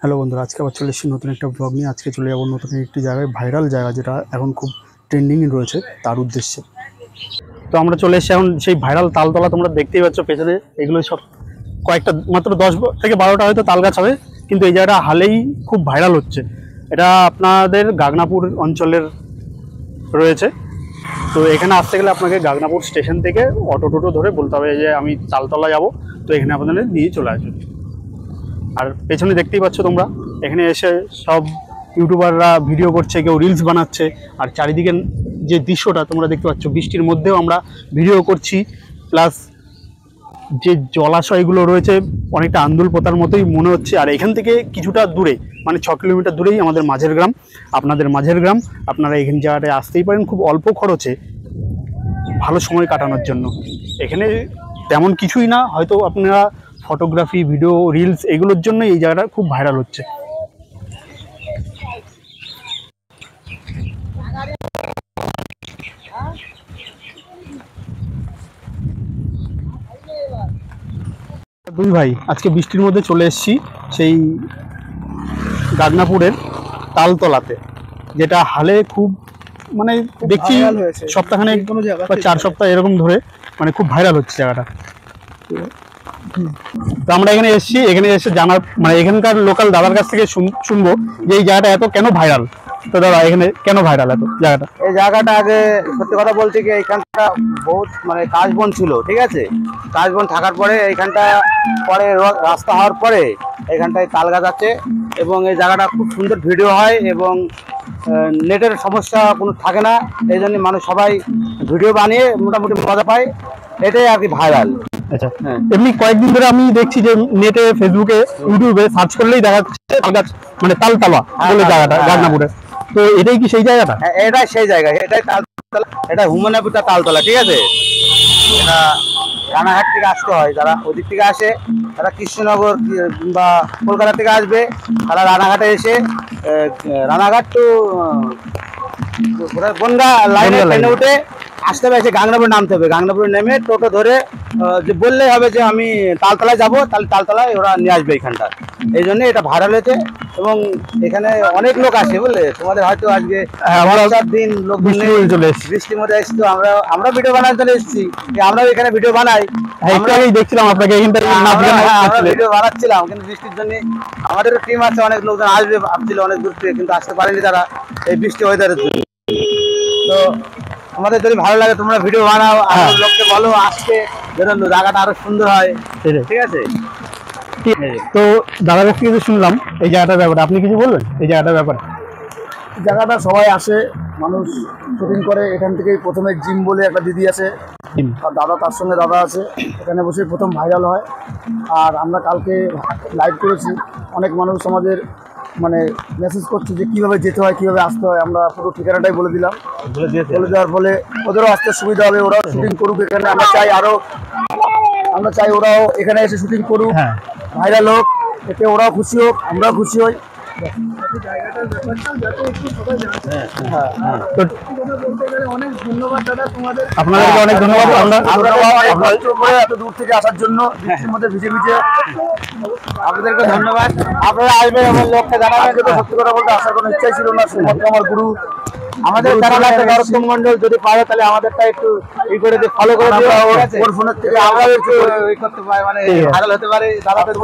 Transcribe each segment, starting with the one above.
Hello বন্ধুরা, আজকে আবার চলে এসেছি নতুন একটা ব্লগ নিয়ে। আজকে চলে যাবো নতুন একটি জায়গায়, ভাইরাল জায়গা যেটা এখন খুব ট্রেন্ডিংয়ে রয়েছে, তার উদ্দেশ্যে। তো আমরা চলে এসেছি এখন সেই ভাইরাল তালতলা। তোমরা দেখতেই পাচ্ছ পেছনে, এগুলো সব কয়েকটা মাত্র 10 থেকে 12টা হয়তো তাল গাছ হবে, কিন্তু এই জায়গাটা হালেই খুব ভাইরাল হচ্ছে। এটা আপনাদের গাগনাপুর অঞ্চলের রয়েছে। তো এখানে আসতে গেলে আপনাকে গাগনাপুর স্টেশন থেকে অটো টোটো ধরে বলতে হবে যে আমি তালতলা যাব, তো এখানে আপনাদের নিয়ে চলে আসবে। আর পেছনে দেখতেই পাচ্ছ তোমরা, এখানে এসে সব ইউটিউবাররা ভিডিও করছে, কেউ রিলস বানাচ্ছে। আর চারিদিকে যে দৃশ্যটা তোমরা দেখতে পাচ্ছ, বৃষ্টির মধ্যেও আমরা ভিডিও করছি, প্লাস যে জলাশয়গুলো রয়েছে অনেকটা আন্দুল পোতার মতোই মনে হচ্ছে। আর এখান থেকে কিছুটা দূরে, মানে 6 কিলোমিটার দূরেই আমাদের মাঝের গ্রাম, আপনাদের মাঝের গ্রাম। আপনারা এখানে জায়গাটায় আসতেই পারেন খুব অল্প খরচে, ভালো সময় কাটানোর জন্য। এখানে তেমন কিছুই না, হয়তো আপনারা ফটোগ্রাফি, ভিডিও, রিলস এগুলোর জন্য এই জায়গাটা খুব ভাইরাল হচ্ছে। দুই ভাই আজকে বৃষ্টির মধ্যে চলে এসেছি সেই গাগনাপুরের তালতলাতে, যেটা হালে খুব মানে দেখছি সপ্তাহখানেক বা 4 সপ্তাহ এরকম ধরে মানে খুব ভাইরাল হচ্ছে জায়গাটা। তো আমরা এখানে এসেছি, এখানে এসে জানার মানে এখানকার লোকাল দাদার কাছ থেকে শুনবো যে এই জায়গাটা এত কেন ভাইরাল। তো দাদা, এখানে কেন ভাইরাল এত জায়গাটা? এই জায়গাটা আগে সত্যি কথা বলতে কি এইখানটা বহুত মানে কাশ বন ছিল, ঠিক আছে। কাশ বন থাকার পরে এইখানটা পরে রাস্তা হওয়ার পরে এইখানটায় তাল গাছ আছে এবং এই জায়গাটা খুব সুন্দর ভিডিও হয় এবং নেটের সমস্যা কোনো থাকে না। এই জন্য মানুষ সবাই ভিডিও বানিয়ে মোটামুটি মজা পায়, এটাই আর কি ভাইরাল। আচ্ছা, এমনি কয়েকদিন ধরে আমি দেখছি যে নেটে, ফেসবুকে, ইউটিউবে সার্চ করলেই দেখা যাচ্ছে তাল গাছ মানে তালতলা বলে জায়গাটা গাগনাপুরে। তো এটাই কি সেই জায়গাটা? এটাই সেই জায়গা, এটাই তালতলা, এটা হুমায়ুনপুরটা তালতলা, ঠিক আছে। এটা রানাঘাট থেকে আসতে হয়, যারা ওদিক থেকে আসে, তারা কৃষ্ণনগর বা কলকাতা থেকে আসবে, তারা রানাঘাটে এসে রানাঘাট টু বনগা লাইনে ট্রেনে উঠে আসতে হবে, এসে গাংনাপুর নামতে হবে। গাংনাপুরে নেমে টোটো ধরে যে বললেই হবে যে আমি তালতলায় যাবো, তাহলে তালতলায় ওরা নিয়ে আসবে এইখানটা। এই জন্য এটা ভাইরাল হয়েছে এবং এখানে অনেক লোক আসে, বুঝলে। তোমাদের হয়তো আজকে দিন লোক বৃষ্টির মধ্যে এসছি, তো আমরা ভিডিও বানাতে চলে এসেছি, আমরাও এখানে ভিডিও বানাই। দেখছিলাম আপনাকে ভিডিও বানাচ্ছিলাম, কিন্তু বৃষ্টির জন্য আমাদের টিম আছে, অনেক লোকজন আসবে ভাবছিল অনেক দূর থেকে, কিন্তু আসতে পারেনি তারা এই বৃষ্টি ওয়েদারের জন্য। তো আমাদের যদি ভালো লাগে তোমরা ভিডিও বানাও, আর লোককে বলো আসতে, যেন জায়গাটা আরো সুন্দর হয়, ঠিক আছে। তো দাদার কাছ থেকে শুনলাম এই জায়গাটার ব্যাপারে, আপনি কিছু বলবেন এই জায়গাটার ব্যাপারে? জায়গাটা সবাই আসে, মানুষ শুটিং করে। এখান থেকেই প্রথমে জিম বলে একটা দিদি আছে, আর দাদা, তার সঙ্গে দাদা আছে, এখানে বসে প্রথম ভাইরাল হয়। আর আমরা কালকে লাইভ করেছি, অনেক মানুষ আমাদের মানে মেসেজ করছে যে কীভাবে যেতে হয়, কীভাবে আসতে হয়। আমরা পুরো ঠিকানাটাই বলে দিলাম, বলে দেওয়ার ফলে ওদেরও আসতে সুবিধা হবে, ওরাও শুটিং করুক এখানে। আমরা চাই ওরাও এখানে এসে শুটিং করুক, ভাইরাল হোক, এতে ওরাও খুশি হোক, আমরাও খুশি হই। আপনাদেরকে অনেক ধন্যবাদ এত দূর থেকে আসার জন্য, বৃষ্টির মধ্যে ভিজে ভিজে। আপনাদেরকে ধন্যবাদ, আপনারা আসবেন আমার লোককে জানাবেন। সত্যি কথা বলতে আসার কোনো ইচ্ছাই ছিল না, শুধুমাত্র আমার গুরু আমাদের চ্যানেল আছে নরোত্তম মন্ডল, যদি পারো তাহলে আমাদেরটা একটু ই করে দিয়ে ফলো করে দিও, ঠিক আছে। ওর ফোনের থেকে আমরাও একটু ই করতে পারি, মানে ভাইরাল হতে পারে। দাদাদের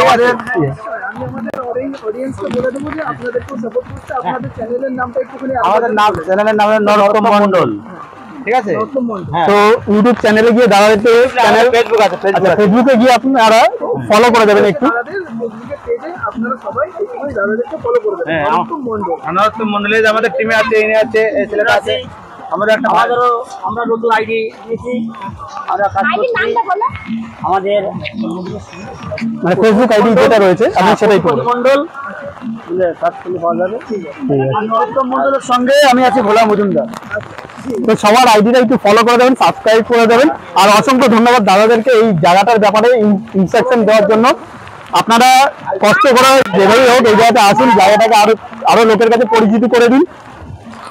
আমাদের আমাদের নাম, চ্যানেলের নাম নরোত্তম মন্ডল, ঠিক আছে। তো ইউটিউব চ্যানেলে গিয়ে দাদাদের চ্যানেল, ফেসবুক আছে, ফেসবুকে গিয়ে আপনারা ফলো করে দেবেন একটু। নরোত্তম মন্ডলে আমাদের টিমে আছে, এনে আছে, এই ছেলেটা আছে। আমাদের আমরা নতুন আইডি নিয়েছি, আমরা কাজ করছি। আমাদের মানে ফেসবুক আইডি যেটা রয়েছে আপনি সেটাই করবেন। মন্ডল সার্চ করলে পাওয়া যাবে। আর নরোত্তম মন্ডলের সঙ্গে আমি আছি ভোলা মজুমদার। তো সবার আইডিটা একটু ফলো করে দেবেন, সাবস্ক্রাইব করে দেবেন। আর অসংখ্য ধন্যবাদ দাদাদেরকে এই জায়গাটার ব্যাপারে ইনস্ট্রাকশন দেওয়ার জন্য। আপনারা কষ্ট করে যেভাবেই হোক এই জায়গাটা আসুন, জায়গাটাকে আরো লোকের কাছে পরিচিত করে দিন।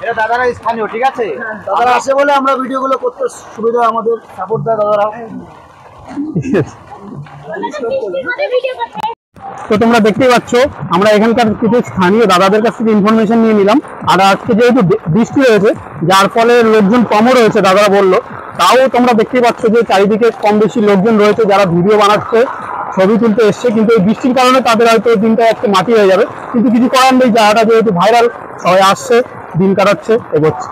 এটা দাদারা স্থানীয়, ঠিক আছে। দাদারা আসে বলে আমরা ভিডিওগুলো করতে সুবিধা, আমাদের সাপোর্ট দেয় দাদারা। তো তোমরা দেখতেই পাচ্ছ আমরা এখানকার কিছু স্থানীয় দাদাদের কাছ থেকে ইনফরমেশন নিয়ে নিলাম। আর আজকে যেহেতু বৃষ্টি হয়েছে যার ফলে লোকজন কমও রয়েছে দাদারা বললো, তাও তোমরা দেখতেই পাচ্ছ যে চারিদিকে কম বেশি লোকজন রয়েছে যারা ভিডিও বানাচ্ছে, ছবি তুলতে এসছে। কিন্তু এই বৃষ্টির কারণে তাদের হয়তো দিনটা একটু মাটি হয়ে যাবে, কিন্তু কিছু করার নেই, জায়গাটা যেহেতু ভাইরাল, সবাই আসছে, দিন কাটাচ্ছে, এগোচ্ছে।